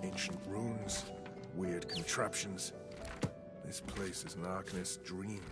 Ancient runes, weird contraptions. This place is an Arcanist's dream.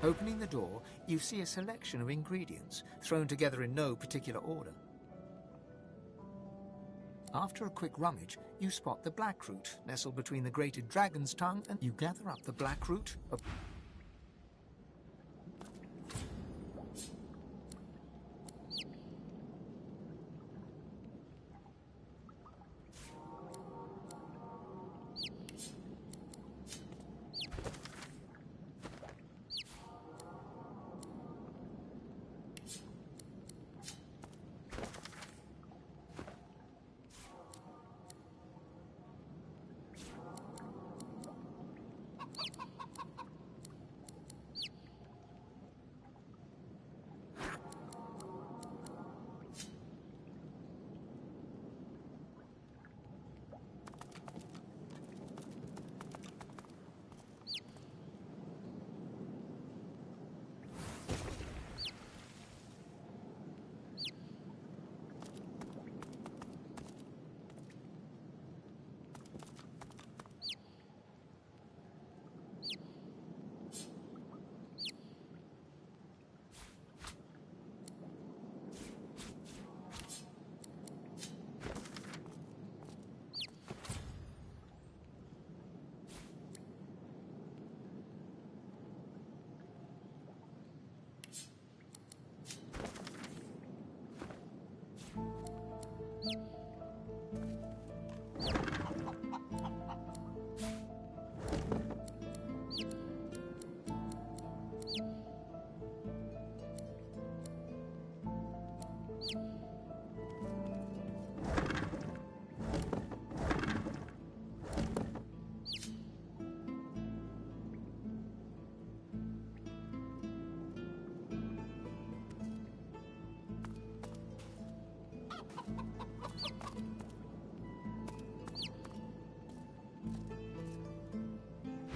Opening the door, you see a selection of ingredients, thrown together in no particular order. After a quick rummage, you spot the blackroot, nestled between the grated dragon's tongue, and you gather up the blackroot.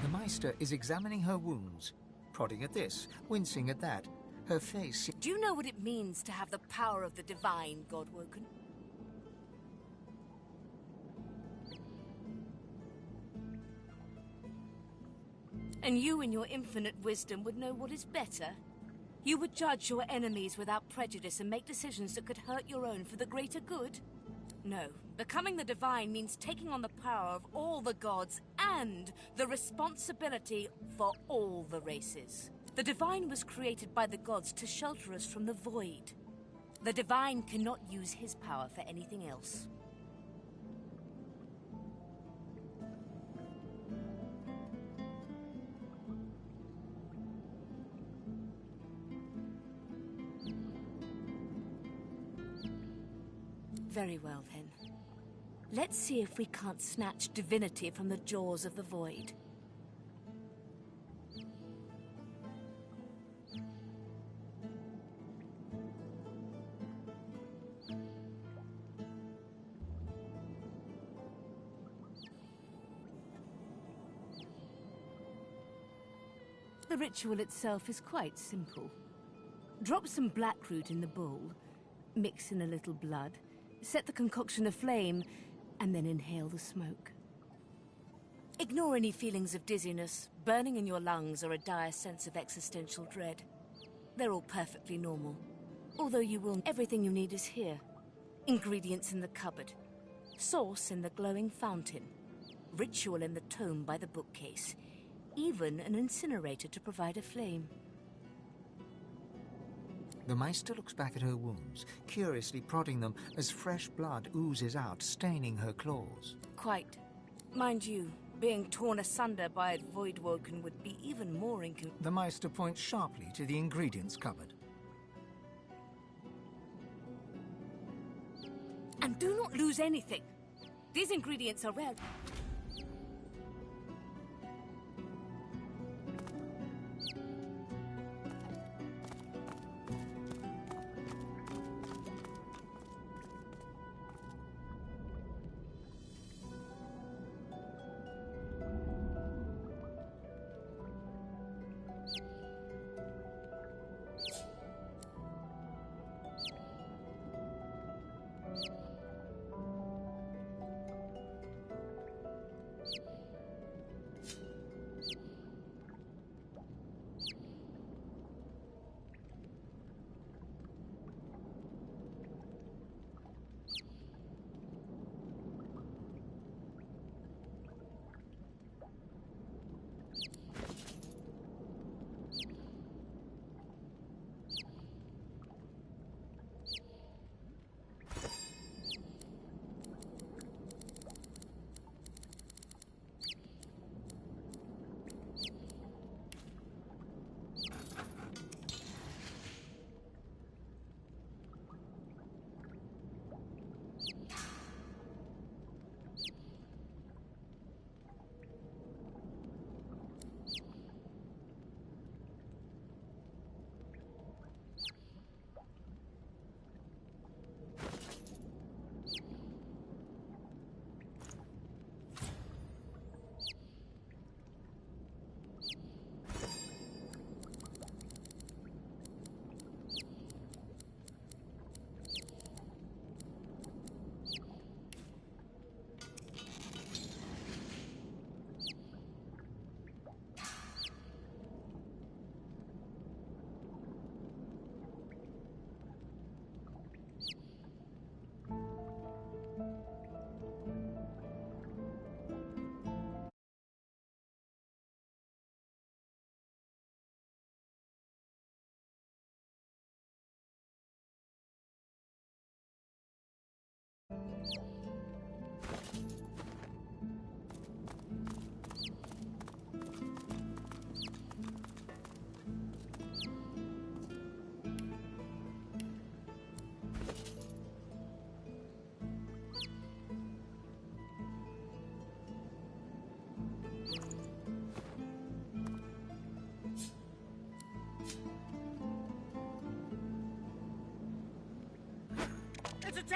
The Meister is examining her wounds, prodding at this, wincing at that. Her face... Do you know what it means to have the power of the divine, Godwoken? And you in your infinite wisdom would know what is better. You would judge your enemies without prejudice and make decisions that could hurt your own for the greater good? No. Becoming the divine means taking on the power of all the gods and the responsibility for all the races. The divine was created by the gods to shelter us from the void. The divine cannot use his power for anything else. Very well, then. Let's see if we can't snatch Divinity from the jaws of the void. The ritual itself is quite simple. Drop some blackroot in the bowl, mix in a little blood, set the concoction aflame, and then inhale the smoke. Ignore any feelings of dizziness, burning in your lungs, or a dire sense of existential dread. They're all perfectly normal. Although you will... Everything you need is here. Ingredients in the cupboard. Source in the glowing fountain. Ritual in the tome by the bookcase. Even an incinerator to provide a flame. The Meister looks back at her wounds, curiously prodding them as fresh blood oozes out, staining her claws. Quite. Mind you, being torn asunder by a Voidwoken would be even more The Meister points sharply to the ingredients cupboard. And do not lose anything. These ingredients are rare.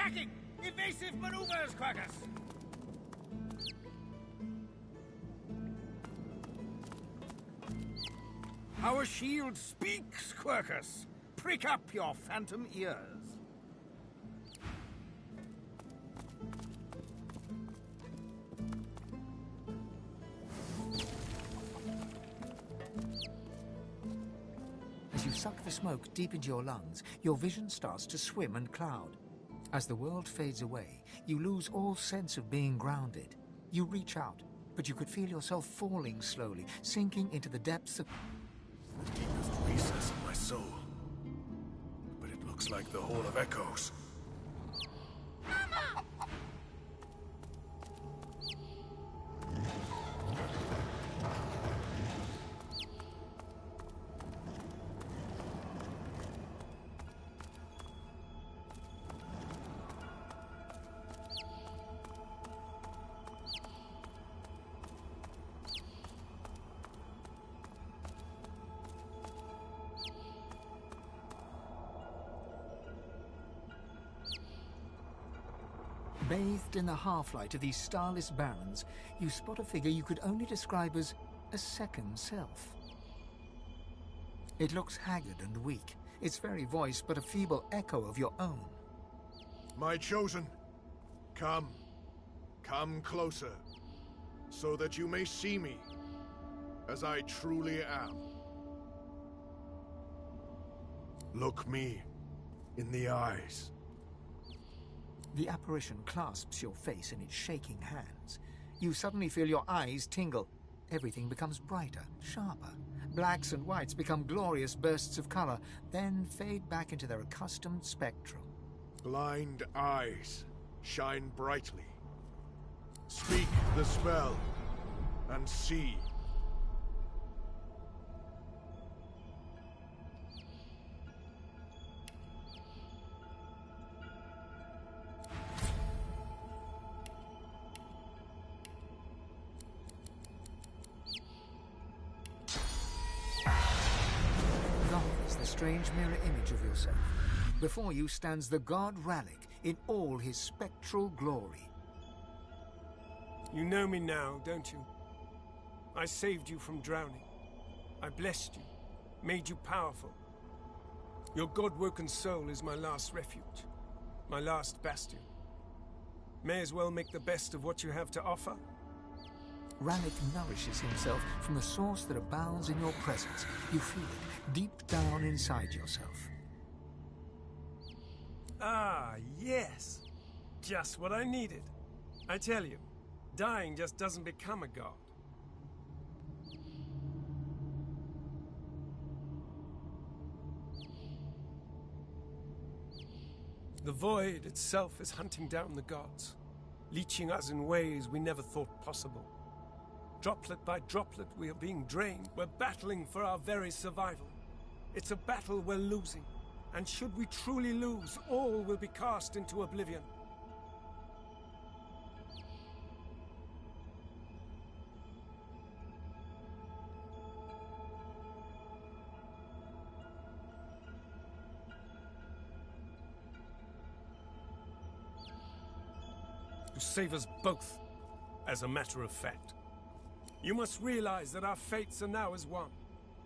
attacking! Evasive maneuvers, Quackers! Our shield speaks, Quercus. Prick up your phantom ears. As you suck the smoke deep into your lungs, your vision starts to swim and cloud. As the world fades away, you lose all sense of being grounded. You reach out, but you could feel yourself falling slowly, sinking into the depths of... The deepest recess of my soul. But it looks like the Hall of Echoes. Bathed in the half-light of these starless barrens, you spot a figure you could only describe as a second self. It looks haggard and weak, its very voice but a feeble echo of your own. My chosen, come. Come closer, so that you may see me as I truly am. Look me in the eyes. The apparition clasps your face in its shaking hands. You suddenly feel your eyes tingle. Everything becomes brighter, sharper. Blacks and whites become glorious bursts of color, then fade back into their accustomed spectrum. Blind eyes shine brightly. Speak the spell and see. Strange mirror image of yourself. Before you stands the god Ralik in all his spectral glory. You know me now, don't you? I saved you from drowning. I blessed you, made you powerful. Your god-woken soul is my last refuge, my last bastion. May as well make the best of what you have to offer. Ralik nourishes himself from the source that abounds in your presence. You feel it deep down inside yourself. Ah, yes. Just what I needed. I tell you, dying just doesn't become a god. The void itself is hunting down the gods, leeching us in ways we never thought possible. Droplet by droplet, we are being drained. We're battling for our very survival. It's a battle we're losing, and should we truly lose, all will be cast into oblivion. To save us both, as a matter of fact. You must realize that our fates are now as one,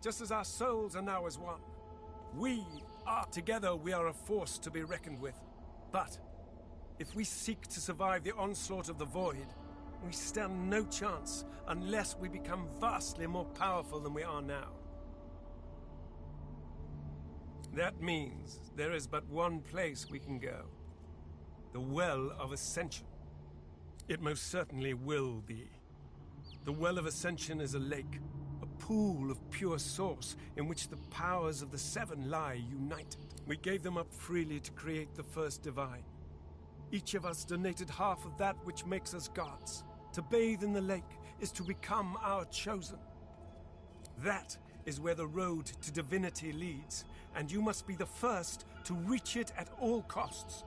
just as our souls are now as one. We are together, we are a force to be reckoned with. But if we seek to survive the onslaught of the void, we stand no chance unless we become vastly more powerful than we are now. That means there is but one place we can go. The Well of Ascension. It most certainly will be. The Well of Ascension is a lake, a pool of pure source in which the powers of the Seven lie united. We gave them up freely to create the first divine. Each of us donated half of that which makes us gods. To bathe in the lake is to become our chosen. That is where the road to divinity leads, and you must be the first to reach it at all costs.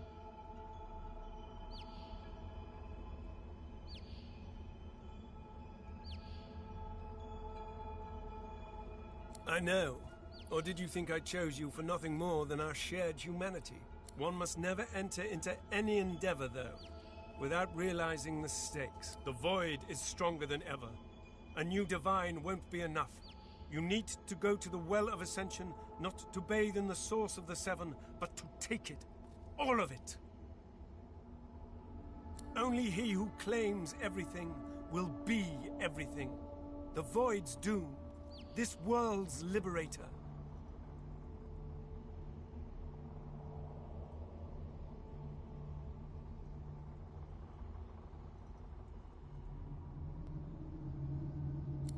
I know. Or did you think I chose you for nothing more than our shared humanity? One must never enter into any endeavor, though, without realizing the stakes. The void is stronger than ever. A new divine won't be enough. You need to go to the Well of Ascension, not to bathe in the source of the Seven, but to take it. All of it. Only he who claims everything will be everything. The void's doom. This world's liberator.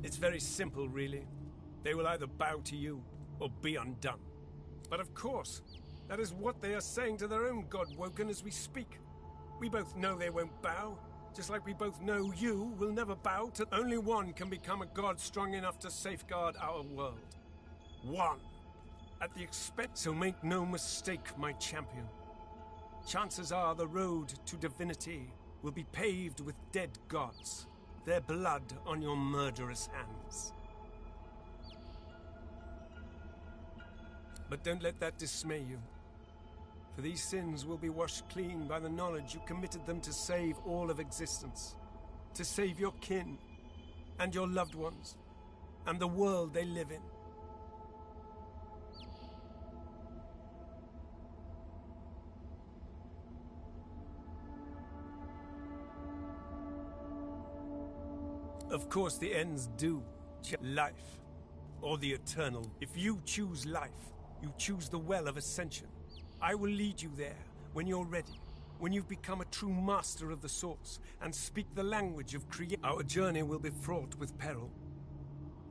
It's very simple, really. They will either bow to you or be undone. But of course, that is what they are saying to their own God-woken as we speak. We both know they won't bow, just like we both know you will never bow to... Only one can become a god strong enough to safeguard our world. One. At the expense... So make no mistake, my champion. Chances are the road to divinity will be paved with dead gods. Their blood on your murderous hands. But don't let that dismay you. For these sins will be washed clean by the knowledge you committed them to save all of existence. To save your kin, and your loved ones, and the world they live in. Of course, the ends do. Life, or the eternal. If you choose life, you choose the Well of Ascension. I will lead you there when you're ready, when you've become a true master of the Source and speak the language of creation. Our journey will be fraught with peril.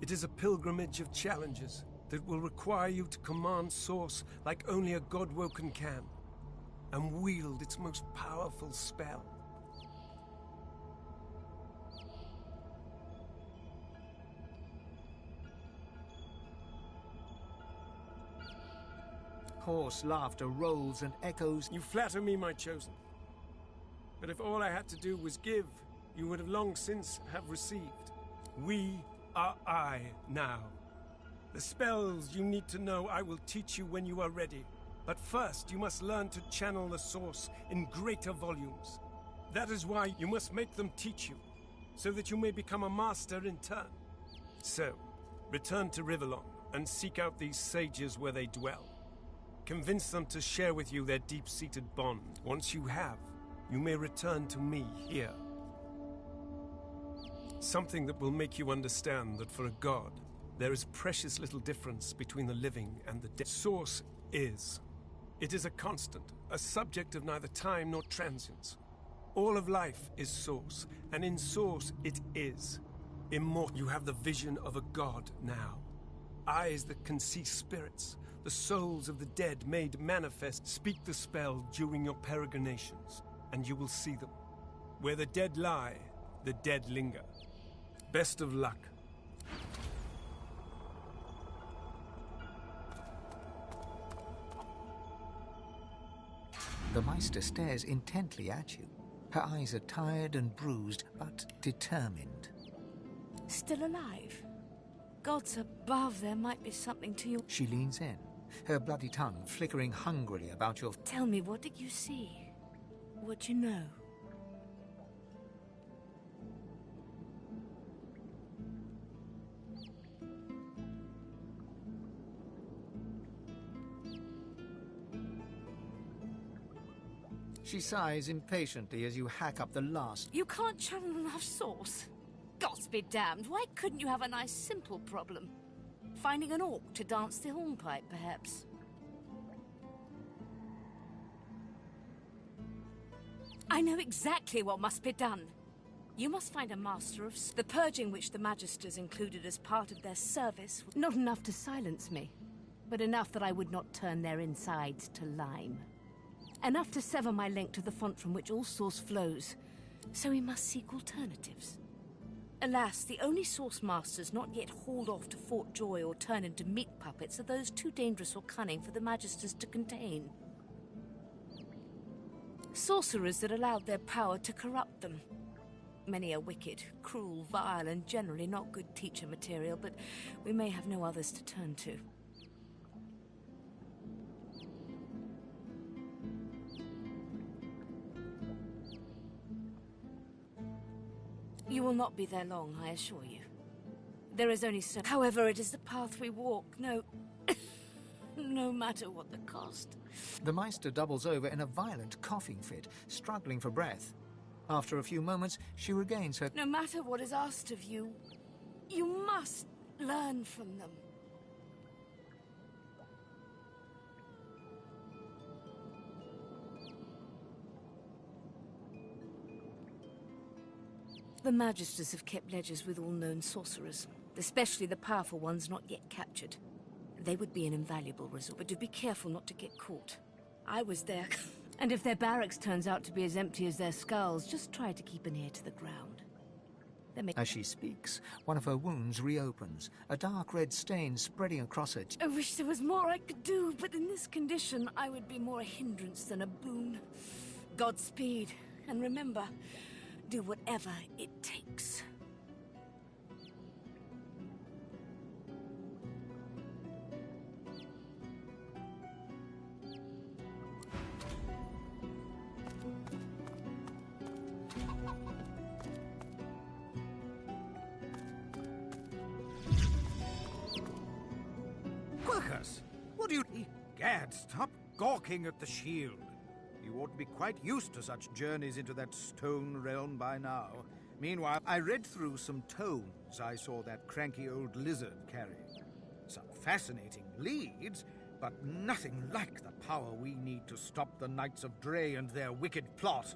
It is a pilgrimage of challenges that will require you to command Source like only a God-woken can, and wield its most powerful spell. Hoarse laughter rolls and echoes. You flatter me, my chosen. But if all I had to do was give, you would have long since have received. We are I now. The spells you need to know I will teach you when you are ready. But first, you must learn to channel the Source in greater volumes. That is why you must make them teach you, so that you may become a master in turn. So, return to Rivellon and seek out these sages where they dwell. Convince them to share with you their deep-seated bond. Once you have, you may return to me here. Something that will make you understand that for a god, there is precious little difference between the living and the dead. Source is. It is a constant, a subject of neither time nor transience. All of life is Source, and in Source it is. Immortal. You have the vision of a god now. Eyes that can see spirits. The souls of the dead made manifest. Speak the spell during your peregrinations, and you will see them. Where the dead lie, the dead linger. Best of luck. The Meister stares intently at you. Her eyes are tired and bruised, but determined. Still alive? Gods above, there might be something to you. She leans in, her bloody tongue flickering hungrily about your... Tell me, what did you see? What you know? She sighs impatiently as you hack up the last... You can't channel enough Source? Gods be damned, why couldn't you have a nice simple problem? Finding an orc to dance the hornpipe, perhaps? I know exactly what must be done. You must find a master of... The purging which the Magisters included as part of their service... Not enough to silence me, but enough that I would not turn their insides to lime. Enough to sever my link to the font from which all Source flows, so we must seek alternatives. Alas, the only Source masters not yet hauled off to Fort Joy or turned into meat puppets are those too dangerous or cunning for the Magisters to contain. Sorcerers that allowed their power to corrupt them. Many are wicked, cruel, vile, and generally not good teacher material, but we may have no others to turn to. You will not be there long, I assure you. There is only so... However, it is the path we walk, no... no matter what the cost. The Meister doubles over in a violent coughing fit, struggling for breath. After a few moments, she regains her... No matter what is asked of you, you must learn from them. The Magisters have kept ledgers with all known sorcerers, especially the powerful ones not yet captured. They would be an invaluable resource, but do be careful not to get caught. I was there. And if their barracks turns out to be as empty as their skulls, just try to keep an ear to the ground. As she speaks, one of her wounds reopens, a dark red stain spreading across it. I wish there was more I could do, but in this condition, I would be more a hindrance than a boon. Godspeed, and remember, do whatever it takes. Quirkus, what do you... Gad, stop gawking at the shield. You ought to be quite used to such journeys into that stone realm by now. Meanwhile, I read through some tomes I saw that cranky old lizard carry. Some fascinating leads, but nothing like the power we need to stop the Knights of Dre and their wicked plot.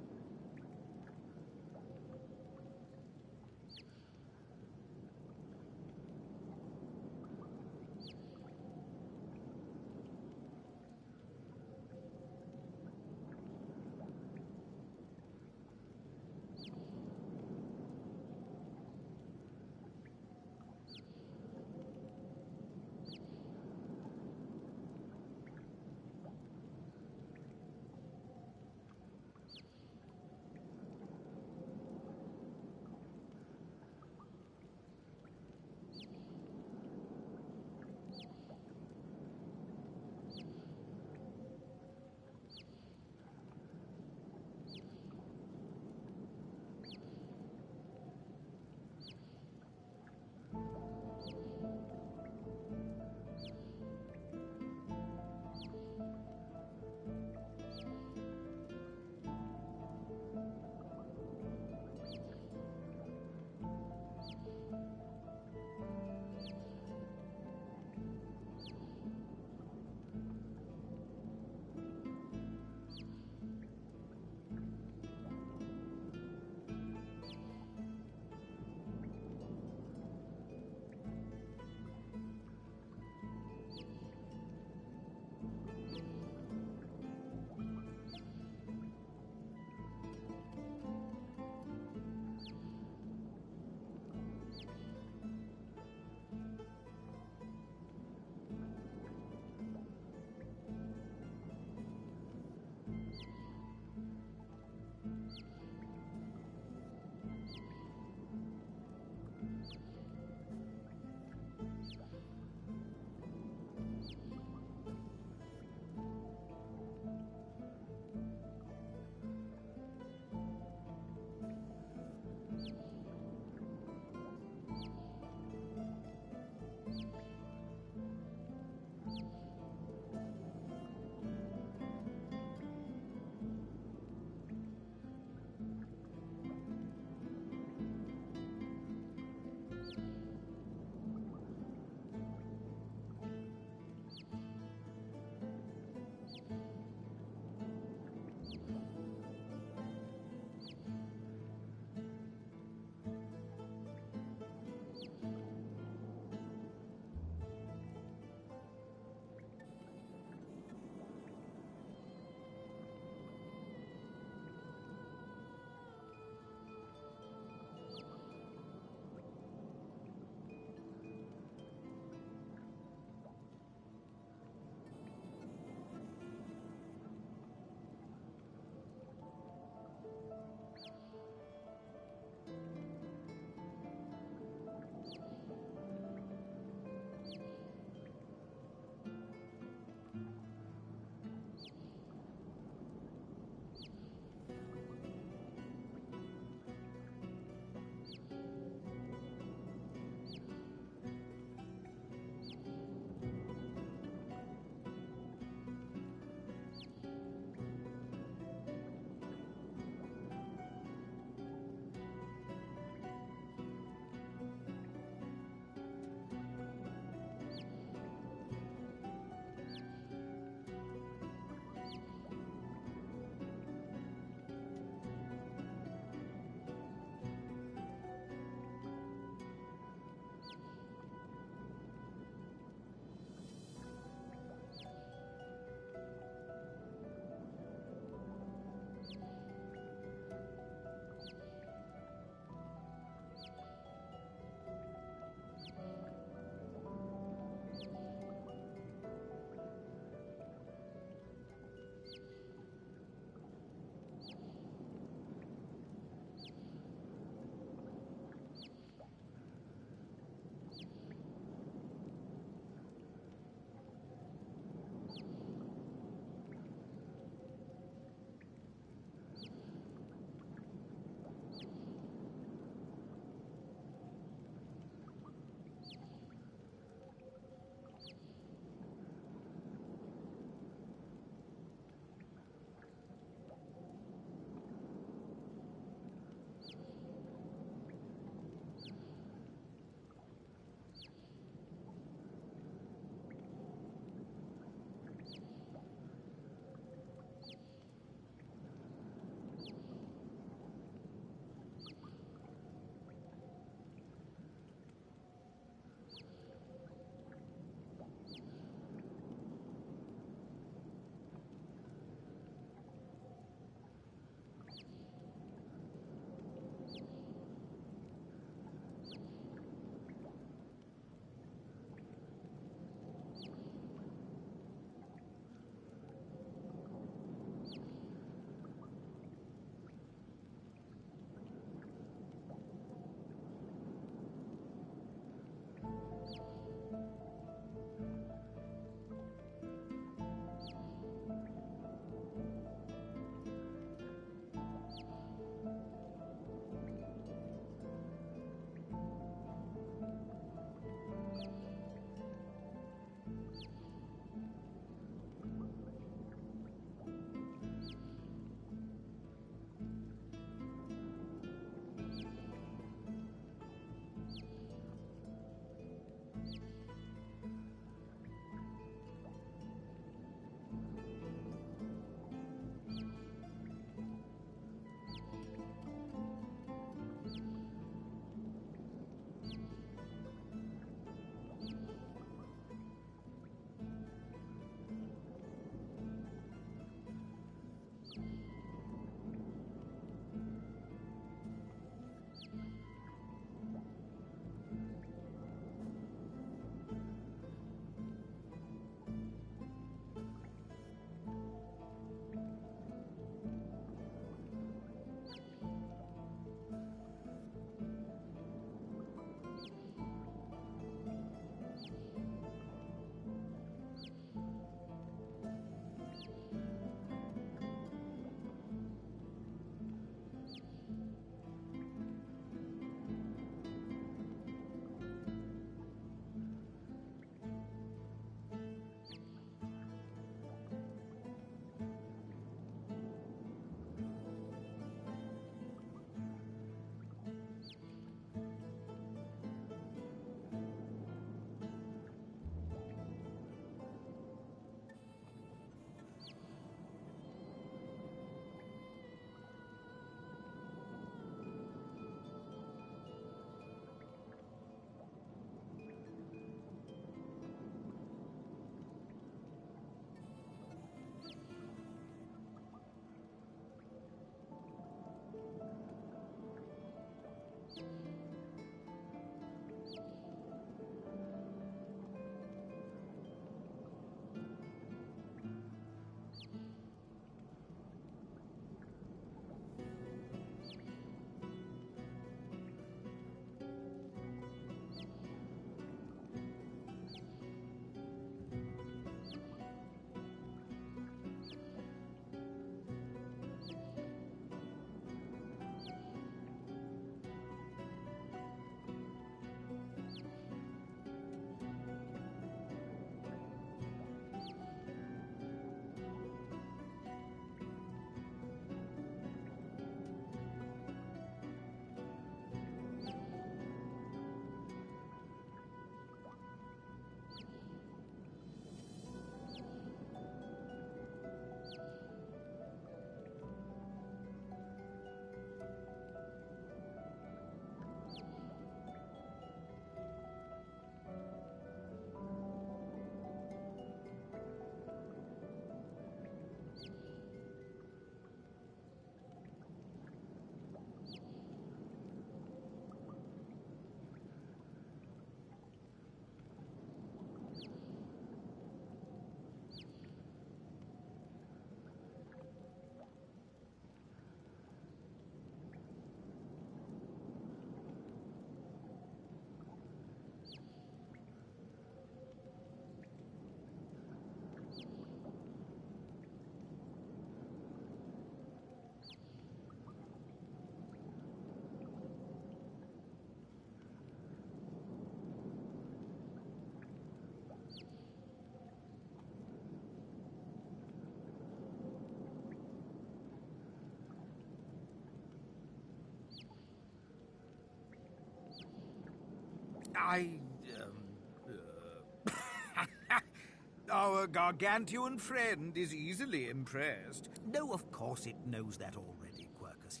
Our gargantuan friend is easily impressed. No, of course it knows that already, Quercus.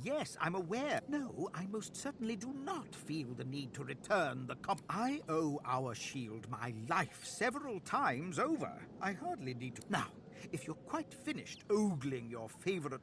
Yes, I'm aware. No, I most certainly do not feel the need to return the I owe our shield my life several times over. I hardly need to... Now, if you're quite finished ogling your favorite...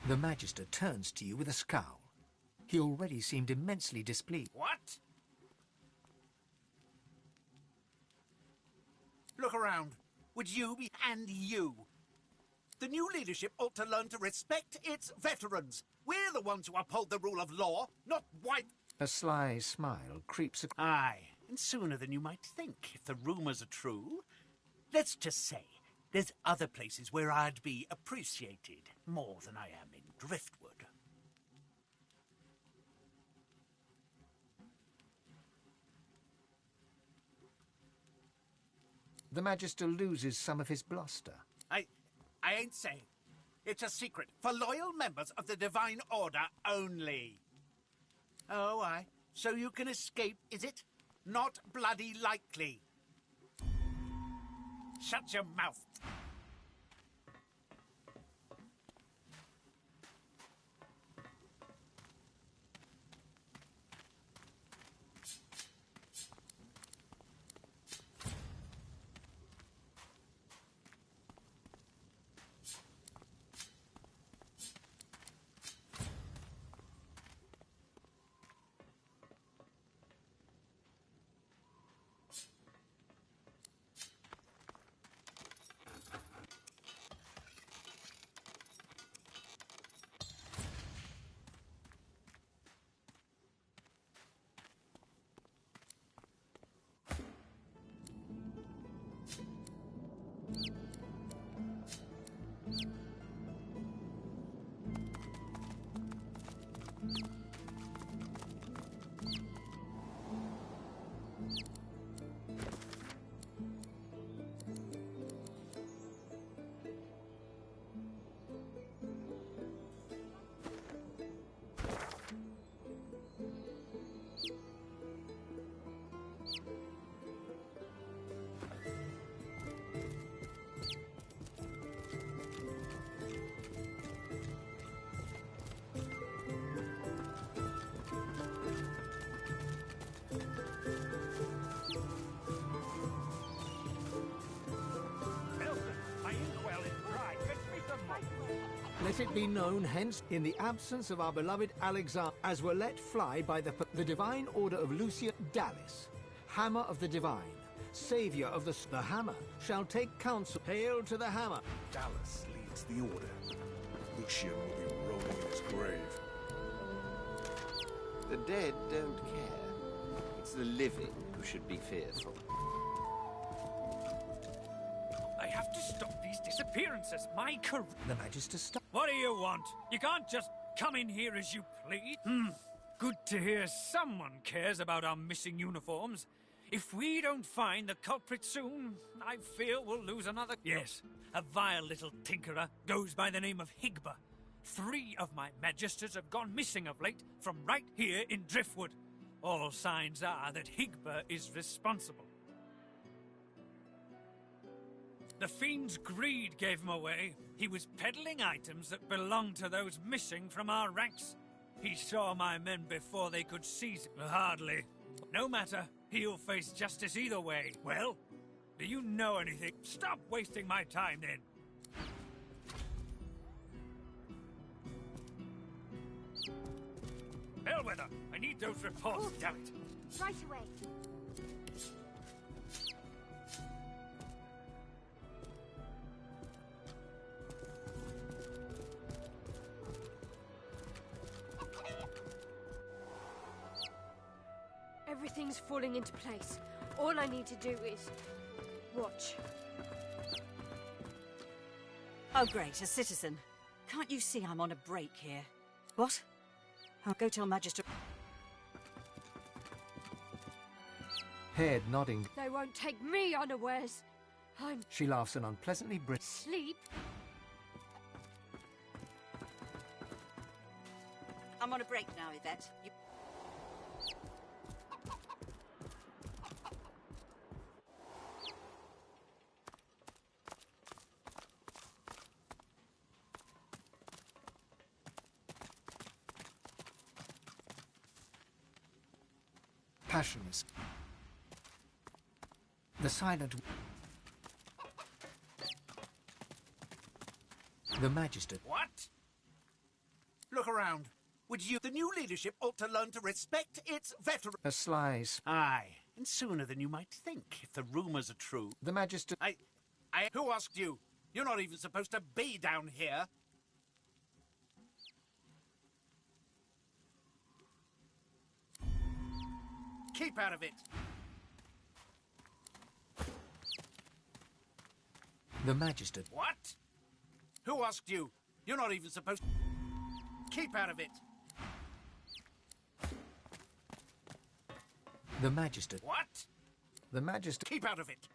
The Magister turns to you with a scowl. He already seemed immensely displeased. What? Look around. Would you be... and you? The new leadership ought to learn to respect its veterans. We're the ones who uphold the rule of law, not white... A sly smile creeps across. Aye, and sooner than you might think, if the rumours are true. Let's just say, there's other places where I'd be appreciated more than I am in Driftwood. The Magister loses some of his bluster. I ain't saying. It's a secret for loyal members of the Divine Order only. Oh, aye. So you can escape, is it? Not bloody likely. Shut your mouth. Let it be known hence, in the absence of our beloved Alexander, as were let fly by the Divine Order of Lucian Dallis, Hammer of the Divine, Saviour of the Hammer, shall take counsel. Hail to the Hammer! Dallas leads the order. Lucian will be rolling in his grave. The dead don't care. It's the living who should be fearful. I have to stop these disappearances. My career... The Magister stopped. What do you want? You can't just come in here as you please. Good to hear someone cares about our missing uniforms. If we don't find the culprit soon, I fear we'll lose another... Yes, a vile little tinkerer goes by the name of Higba. 3 of my Magisters have gone missing of late from right here in Driftwood. All signs are that Higba is responsible. The fiend's greed gave him away. He was peddling items that belonged to those missing from our ranks. He saw my men before they could seize him. Hardly. No matter, he'll face justice either way. Well, do you know anything? Stop wasting my time then. Bellwether, I need those reports, damn it. Right away. Everything's falling into place. All I need to do is watch. Oh, great, a citizen. Can't you see I'm on a break here? What? I'll go tell Magister... Head nodding. They won't take me unawares. She laughs an unpleasantly Sleep? I'm on a break now, Yvette. You... passions. The silent... The Magister. What? Look around. Would you... The new leadership ought to learn to respect its veteran... A sly... Aye, and sooner than you might think, if the rumours are true. The Magister... Who asked you? You're not even supposed to be down here. Keep out of it. The Magister. What? Who asked you? You're not even supposed... Keep out of it. The Magister. What? The Magister. Keep out of it.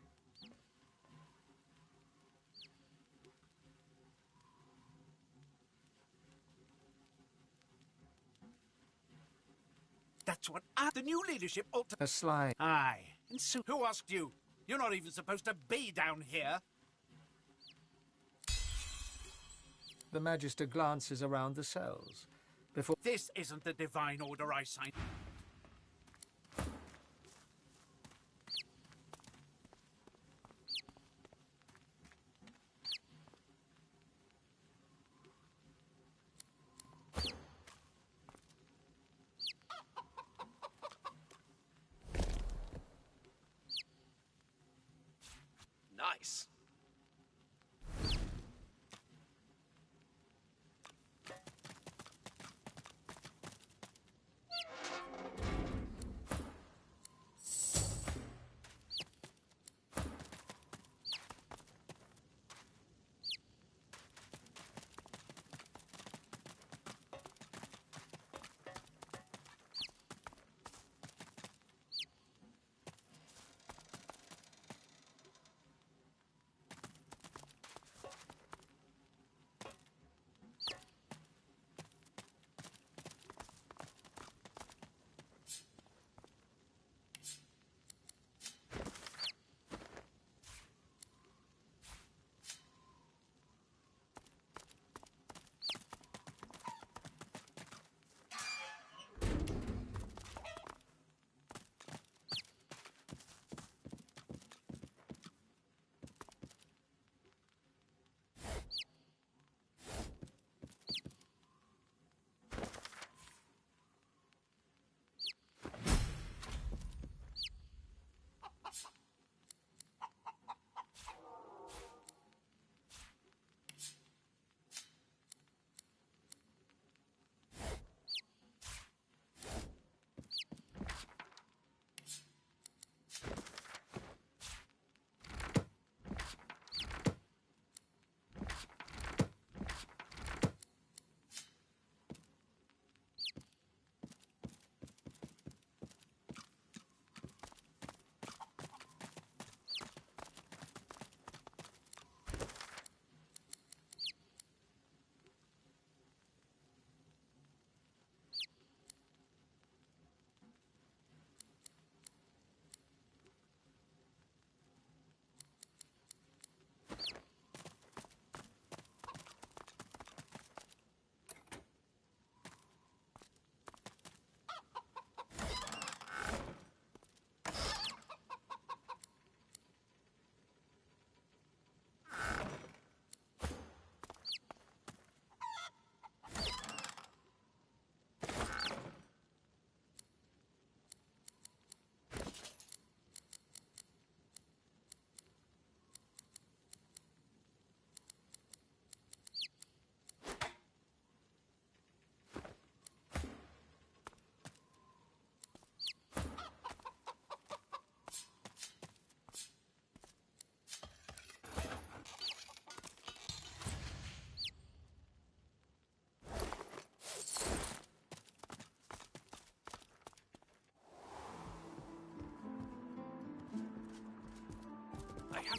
That's what the new leadership ought to... A sly... Aye, and so... Who asked you? You're not even supposed to be down here. The Magister glances around the cells. Before... This isn't the divine order I signed. Nice.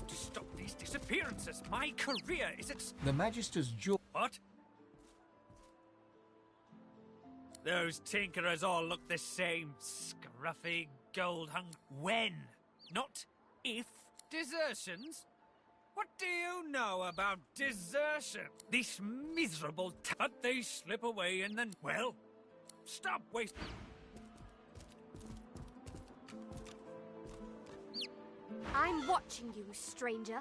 to stop these disappearances. My career is at... The Magister's jaw... What? Those tinkerers all look the same. Scruffy, gold-hung... When? Not if. Desertions? What do you know about desertion? This miserable... But they slip away and then... Well, stop wasting... I'm watching you, stranger.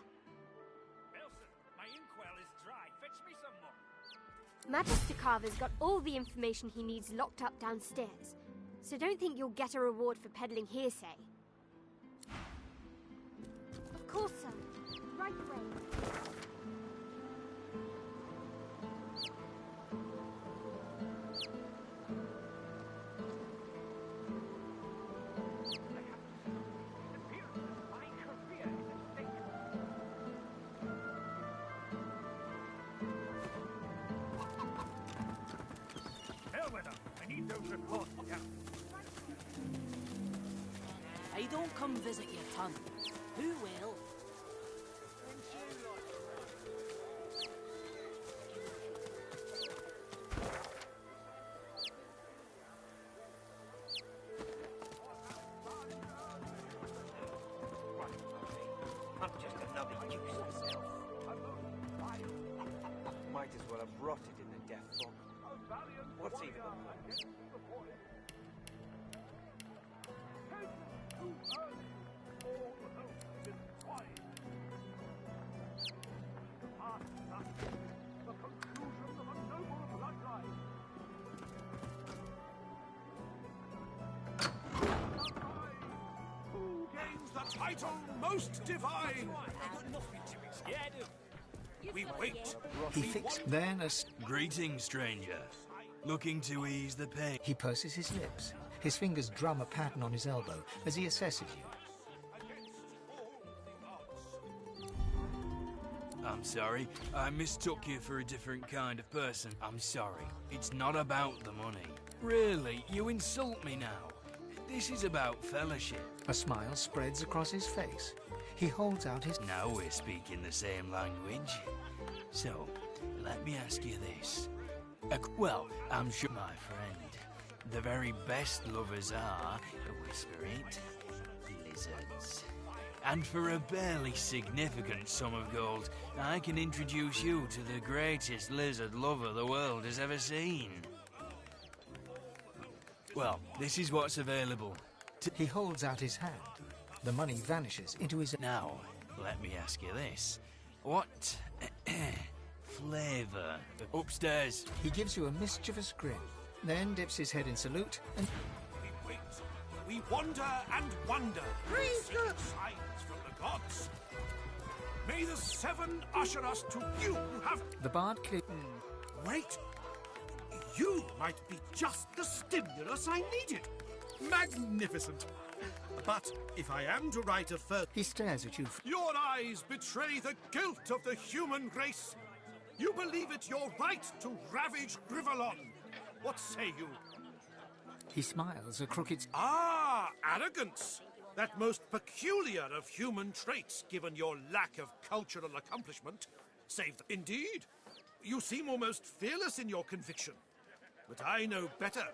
Wilson, my inkwell is dry. Fetch me some more. Magister Carver's got all the information he needs locked up downstairs, so don't think you'll get a reward for peddling hearsay. Of course, sir. Right away. I don't come visit your ton. Who will? I'm just another useless elf. Might as well have rotted in the death fog. What's even the point? Who gains the title most divine? I've got nothing to be scared of. We wait. He fixed then a... Greetings, stranger. Looking to ease the pain. He purses his lips. His fingers drum a pattern on his elbow as he assesses you. I'm sorry. I mistook you for a different kind of person. I'm sorry. It's not about the money. Really, you insult me now. This is about fellowship. A smile spreads across his face. He holds out his... Now we're speaking the same language. So, let me ask you this. Well, I'm sure, my friend, the very best lovers are, whisper it, lizards. And for a barely significant sum of gold, I can introduce you to the greatest lizard lover the world has ever seen. Well, this is what's available. He holds out his hand. The money vanishes into his... Now, let me ask you this. What flavor? Upstairs. He gives you a mischievous grin, then dips his head in salute and... We wait. We wander and wonder. Signs from the gods. May the seven usher us to you who have... The bard clear... Wait. You might be just the stimulus I needed. Magnificent. But if I am to write a first... He stares at you. Your eyes betray the guilt of the human race. You believe it your right to ravage Grivalon. What say you? He smiles a crooked... Ah, arrogance. That most peculiar of human traits, given your lack of cultural accomplishment. Save the... Indeed. You seem almost fearless in your conviction. But I know better.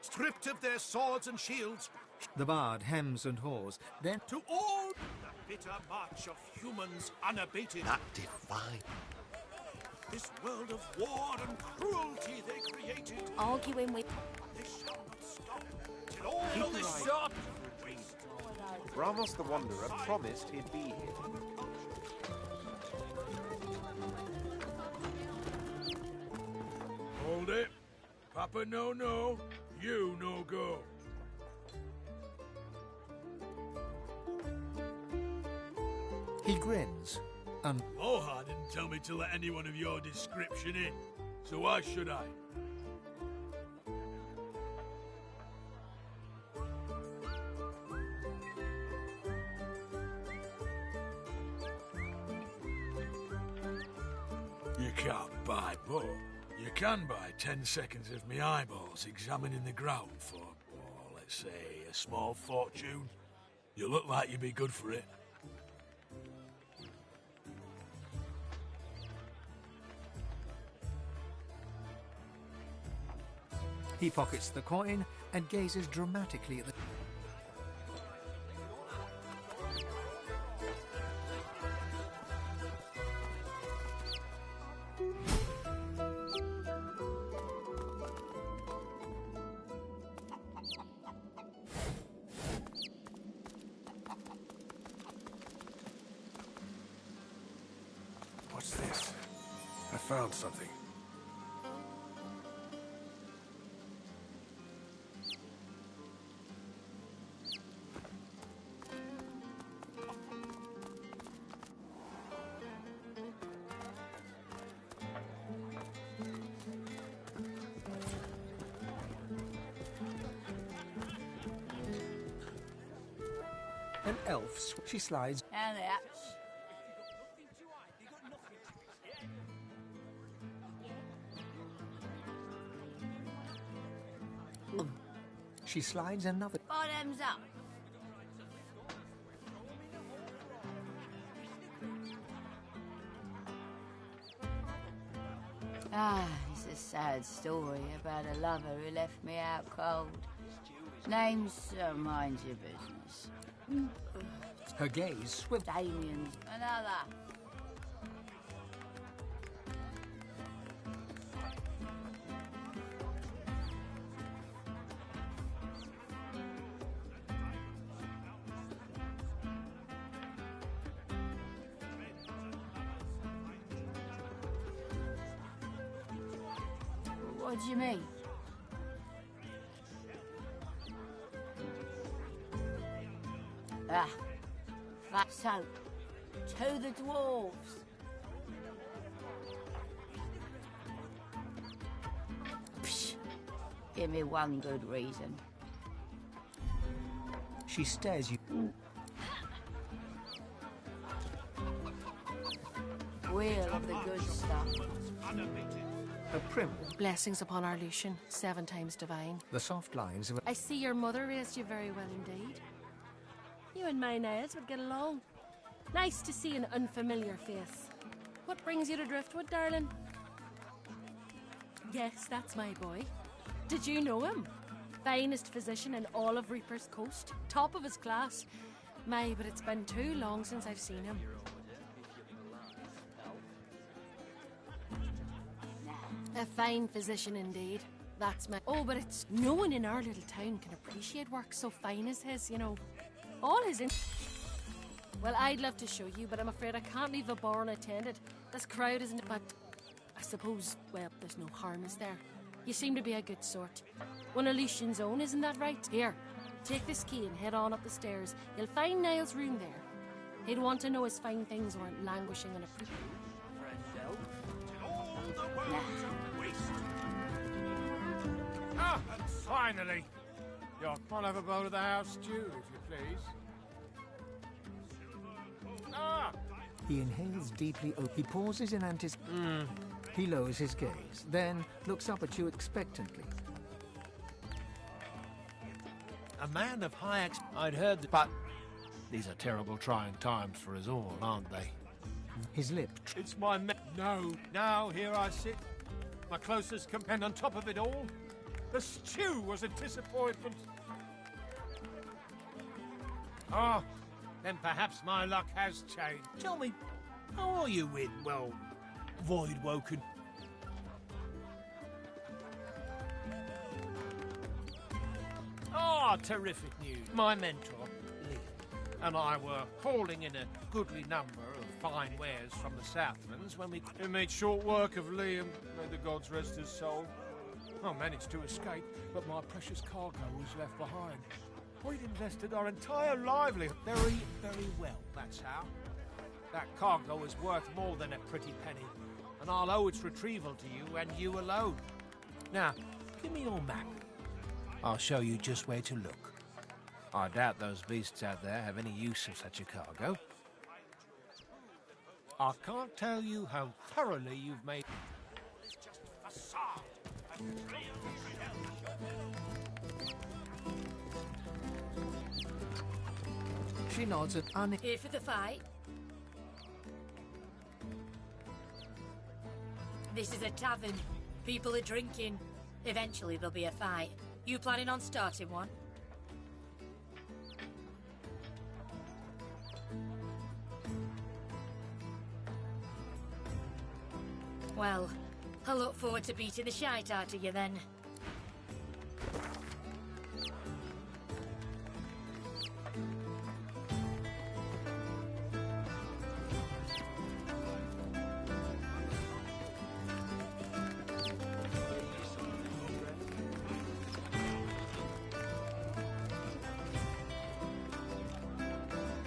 Stripped of their swords and shields... The bard hems and haws, then... To all the bitter march of humans unabated. That divine. This world of war and cruelty they created. Arguing with... They shall not stop till all this sort of waste. Ramos the Wanderer promised he'd be here. Hold it. Papa no, you no go. He grins, and... Moha didn't tell me to let anyone of your description in, so why should I? You can't buy both. You can buy 10 seconds of me eyeballs examining the ground for, oh, let's say, a small fortune. You look like you'd be good for it. He pockets the coin and gazes dramatically at the... What's this? I found something. An elf, she slides... And that. She slides another... Bottoms up. Ah, it's a sad story about a lover who left me out cold. Name's mind your business. Her gaze swims... Damien's another. What do you mean? Ah, so, to the dwarves. Psh, give me one good reason. She stares you... Wheel of the good stuff. A prim... Blessings upon our Lucian, 7 times divine. The soft lines of... I see your mother raised you very well indeed. You and my Niles would get along. Nice to see an unfamiliar face. What brings you to Driftwood, darling? Yes, that's my boy. Did you know him? Finest physician in all of Reaper's Coast. Top of his class. My, but it's been too long since I've seen him. A fine physician indeed. That's my... Oh, but it's... No one in our little town can appreciate work so fine as his, you know. All his... Well, I'd love to show you, but I'm afraid I can't leave the bar unattended. This crowd isn't... But I suppose, well, there's no harm, is there? You seem to be a good sort. One of Lucian's own, isn't that right? Here, take this key and head on up the stairs. You'll find Niall's room there. He'd want to know his fine things weren't languishing on a... Ah, finally! I'll have a bowl of the house stew, if you please. Ah! He inhales deeply. He pauses in anticipation. He lowers his gaze, then looks up at you expectantly. A man of high I'd heard that... But these are terrible trying times for us all, aren't they? His lip... It's my No, now here I sit. My closest companion on top of it all. The stew was a disappointment. Ah, then perhaps my luck has changed. Tell me, how are you with, well, Voidwoken? Ah, terrific news. My mentor, Liam, and I were hauling in a goodly number of fine wares from the Southlands when we made short work of Liam, may the gods rest his soul. I managed to escape, but my precious cargo was left behind. We'd invested our entire livelihood very, very well, that's how. That cargo is worth more than a pretty penny, and I'll owe its retrieval to you and you alone. Now, give me your map. I'll show you just where to look. I doubt those beasts out there have any use of such a cargo. I can't tell you how thoroughly you've made... It's just facade. She nods at Here for the fight. This is a tavern. People are drinking. Eventually there'll be a fight. You planning on starting one? Well, I look forward to beating the shite out of you then.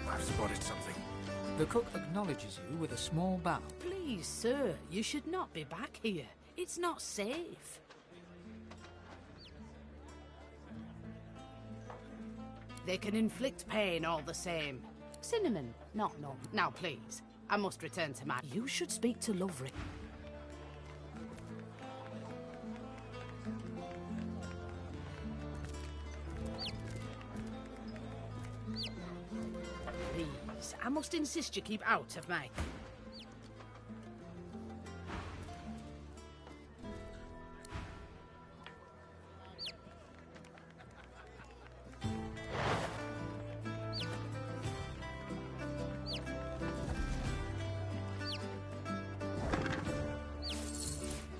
I've spotted something. The cook acknowledges you with a small bow. Please, sir, you should not be back here. It's not safe. They can inflict pain all the same. Cinnamon, not no. Now, please, I must return to my... You should speak to Lovely. Please, I must insist you keep out of my...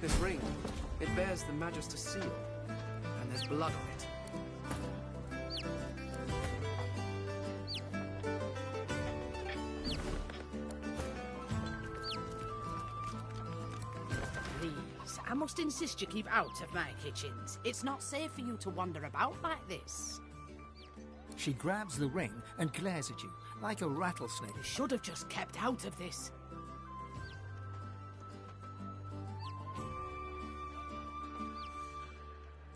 This ring, it bears the Magister's seal, and there's blood on it. Please, I must insist you keep out of my kitchens. It's not safe for you to wander about like this. She grabs the ring and glares at you like a rattlesnake. You should have just kept out of this.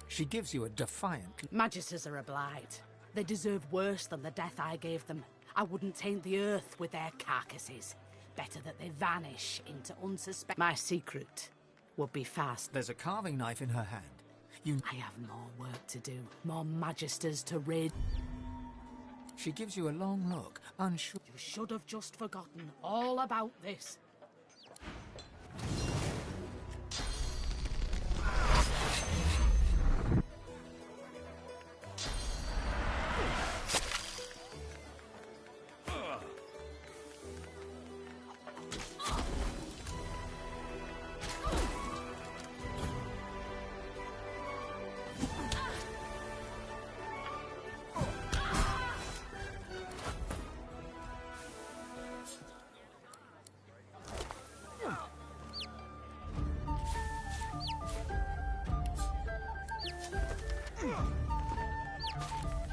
She gives you a defiant... Magisters are a blight. They deserve worse than the death I gave them. I wouldn't taint the earth with their carcasses. Better that they vanish into unsuspected... My secret would be fast. There's a carving knife in her hand. I have more work to do. More Magisters to rid. She gives you a long look, unsure. You should have just forgotten all about this.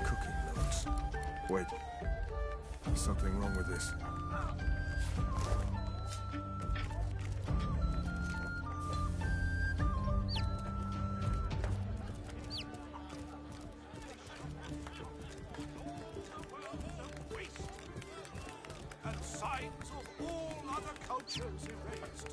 Cooking notes. Wait. There's something wrong with this. And signs of all other cultures erased.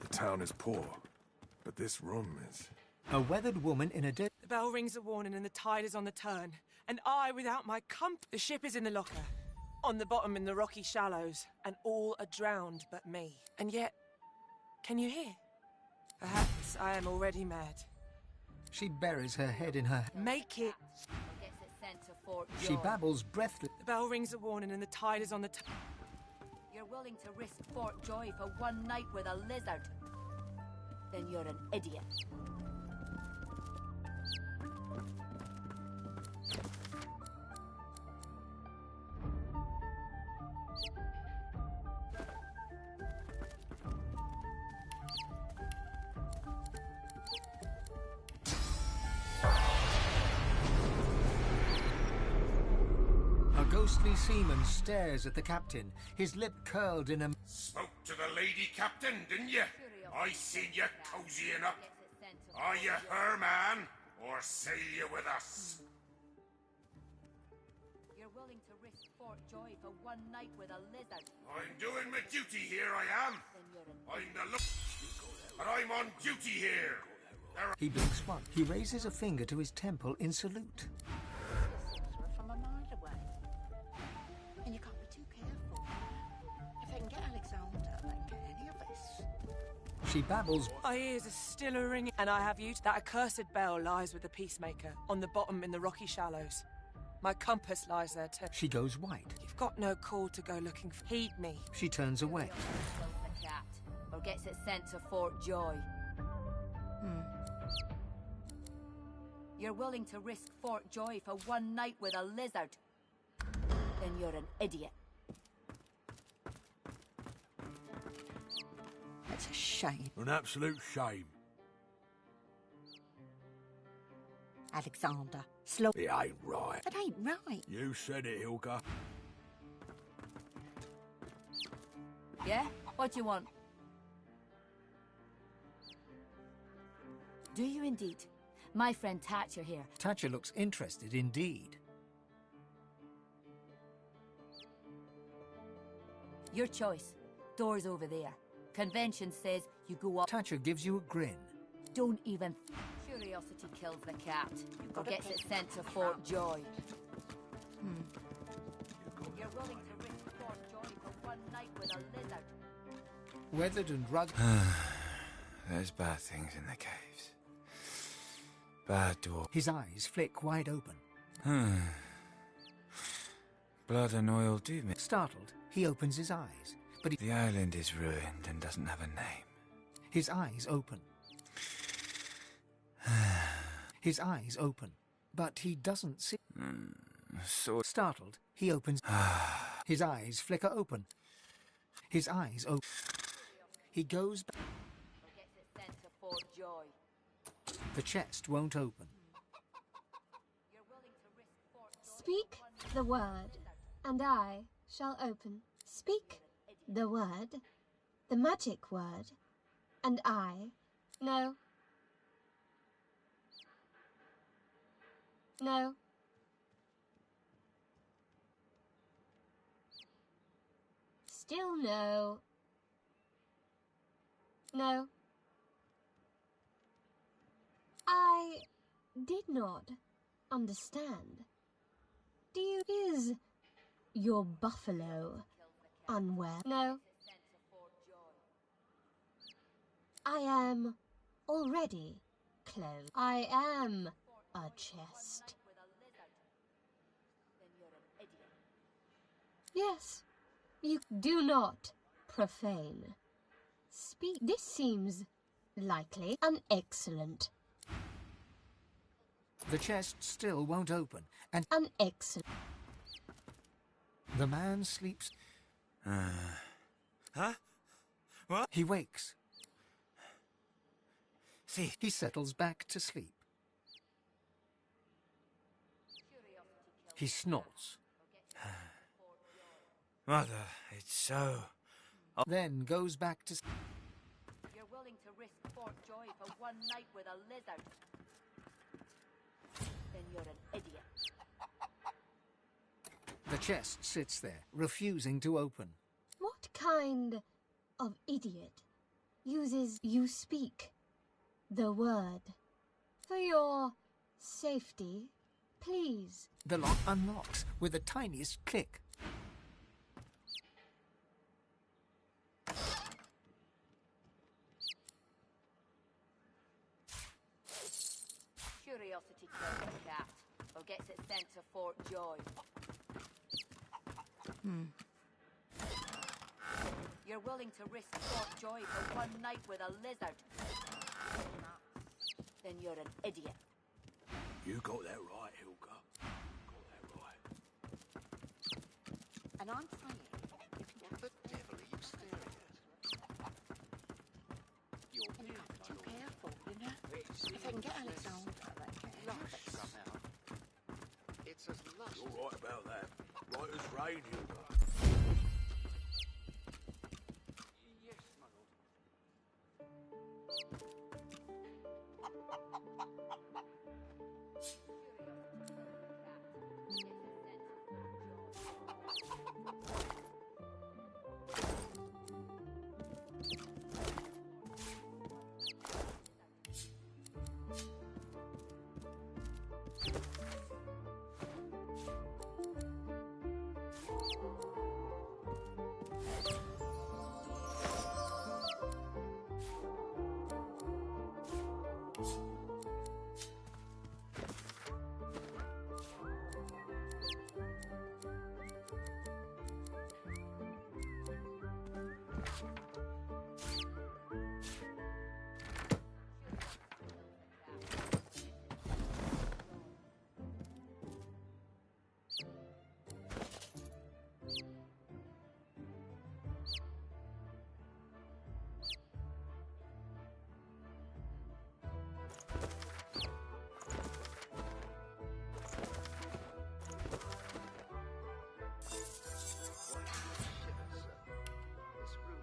The town is poor, but this room is... A weathered woman in a... The bell rings a warning and the tide is on the turn. And I, without my the ship is in the locker. On the bottom in the rocky shallows. And all are drowned but me. And yet, can you hear? Perhaps I am already mad. She buries her head in her... Make it. She babbles breathless. The bell rings a warning and the tide is on the You're willing to risk Fort Joy for one night with a lizard? Then you're an idiot. A ghostly seaman stares at the captain, his lip curled in a... Spoke to the lady captain, didn't you? I seen you cozying up. Are you her man, or sail you with us? You're willing to risk Fort Joy for one night with a lizard? I'm doing my duty here, I am. I'm the look... But I'm on duty here. He blinks once. He raises a finger to his temple in salute. From a mile away. And you can't be too careful. If they can get Alexander, they can get any of us. She babbles. My ears are still a ringing, and I have you. That accursed bell lies with the peacemaker, on the bottom in the rocky shallows. My compass lies there too. She goes white. You've got no call to go looking for... Heed me. She turns away. Kills the cat, or gets it sent to Fort Joy. You're willing to risk Fort Joy for one night with a lizard? Then you're an idiot. That's a shame. An absolute shame. Alexander, slow. It ain't right. It ain't right. You said it, Hilka. Yeah? What do you want? Do you indeed? My friend Thatcher here. Thatcher looks interested indeed. Your choice. Door's over there. Convention says you go up. Thatcher gives you a grin. Don't even... Curiosity kills the cat, or gets it sent to Fort Joy. You're willing to risk Fort Joy for one night with a lizard? Weathered and rugged. There's bad things in the caves. Bad dwarf. His eyes flick wide open. Blood and oil do mix. Startled, he opens his eyes, but the island is ruined and doesn't have a name. His eyes open. His eyes open, but he doesn't see. Startled, he opens. His eyes flicker open. His eyes open. He goes back. Gets it sent to Fort Joy. The chest won't open. Speak the word, and I shall open. Speak the word, the magic word, and I... No. No. Still no. No. I did not understand. Do you... Is your buffalo unwell? No. I am already clothed. I am a chest. Yes, you do not profane. Speak. This seems likely and excellent. The chest still won't open, and an excellent. The man sleeps. Huh? What? He wakes. See. He settles back to sleep. He snorts. Mother, it's so... Then goes back to... You're willing to risk Fort Joy for one night with a lizard? Then you're an idiot. The chest sits there, refusing to open. What kind of idiot uses you speak the word? For your safety, please. The lock unlocks with the tiniest click. Curiosity kills the cat, or gets it sent to Fort Joy. You're willing to risk Fort Joy for one night with a lizard? Then you're an idiot. You got that right, Hilka. Got that right. And I'm saying, what the devil are you staring at? And you can't be too careful, you know? If they can get Alexander, they can. It's as lush. You're right about that. Right as rain, Hilka. Yes, my lord.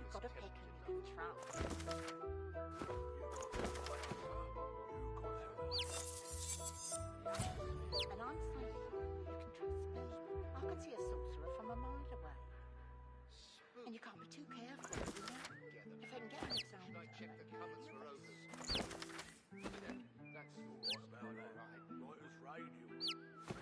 You've got a pick and you can trust. And I'm saying, you can trust me. I can see a sorcerer from a mile away. And you can't be too careful, you know? If they can get Alexander, Check the cupboards for odors. That's all right about that. Right as rain, Hilka.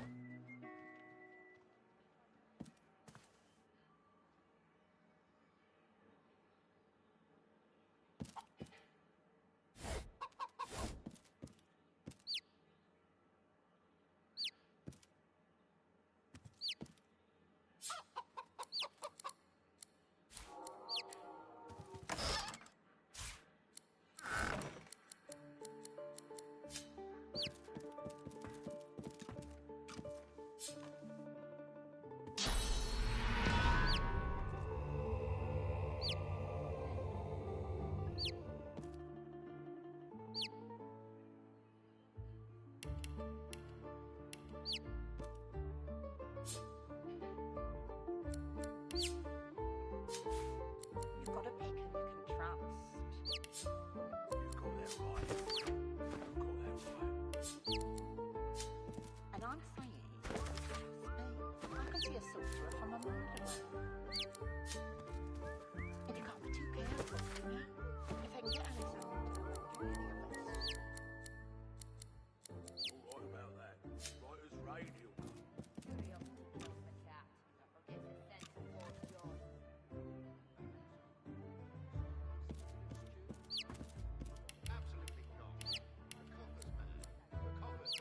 You've got a pick and you can trust. You got that right. You got that right. And I'm saying, you can trust me. I can see a sorcerer from a mile away. And you can't be too careful, you know? If they can get Alexander, they can get any of us. You're right about that. Right as rain, Hilka. Absolutely not. The copper's mad. The copper's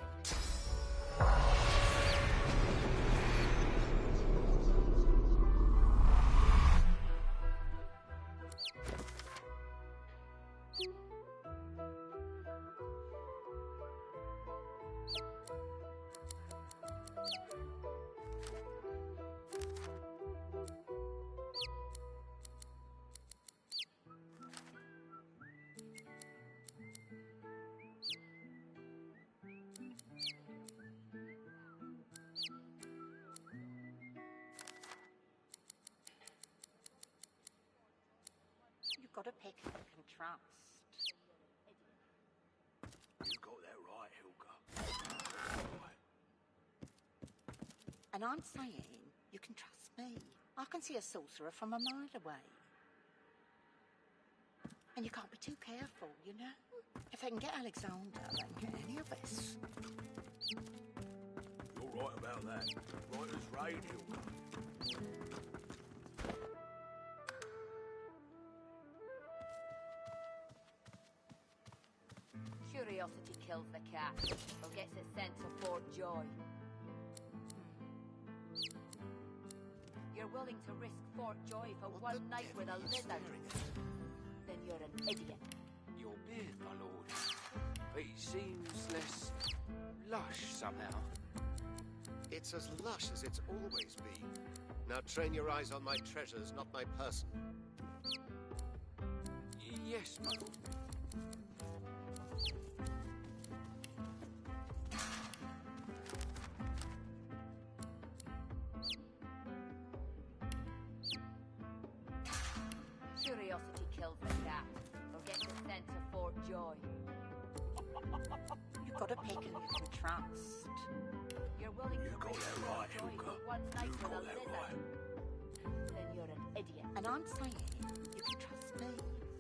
You've got a pick and you can trust. You got that right, Hilka. Right. And I'm saying, you can trust me. I can see a sorcerer from a mile away. And you can't be too careful, you know? If they can get Alexander, they can get any of us. You're right about that. Right as rain, Hilka. Curiosity kills the cat, or gets it sent to Fort Joy. You're You're willing to risk Fort Joy for one night with a lizard? Then you're an idiot. Your beard, my lord. It seems less lush somehow. It's as lush as it's always been. Now train your eyes on my treasures, not my person. Yes, my lord. Curiosity kills the cat, or gets it sent to Fort Joy. You've got a pick and you can trust. You're willing to got risk that Fort right, Joy Hilka. for one night You with a got that lizard? Then you're an idiot. And I'm saying you can trust me.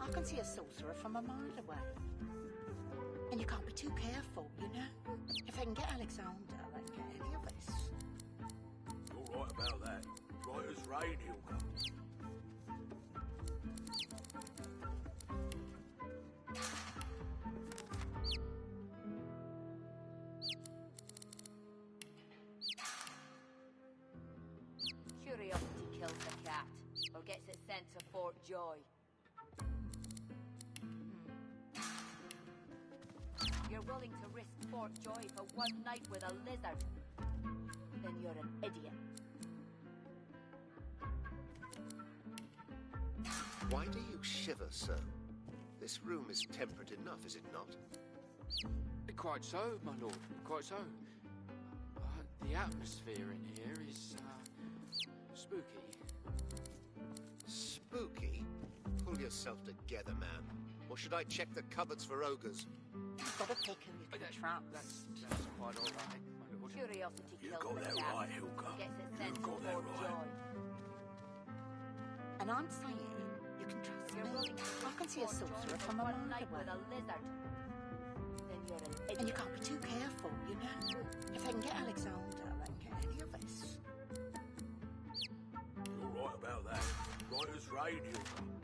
I can see a sorcerer from a mile away. And you can't be too careful, you know? If they can get Alexander, they can get any of us. You're right about that. Right as rain, Hilka. Curiosity kills the cat, or gets it sent to Fort Joy. You're willing to risk Fort Joy for one night with a lizard? Then you're an idiot. Why do you shiver so? This room is temperate enough, is it not? Quite so, my lord. Quite so. The atmosphere in here is spooky. Spooky? Pull yourself together, man. Or should I check the cupboards for ogres? You've got a pick and you can trust. That's quite all right, my lord. Curiosity You kills got the that cat, right, Hilka. gets it You sent to got that Fort right. Joy. And I'm saying you can trust You're me. willing to I can see a Fort Joy sorcerer for from a one mile night away. with a lizard? Then you're an idiot. And you can't be too careful, you know? If they can get Alexander, they can get any of us. You're right about that. Right as rain, Hilka.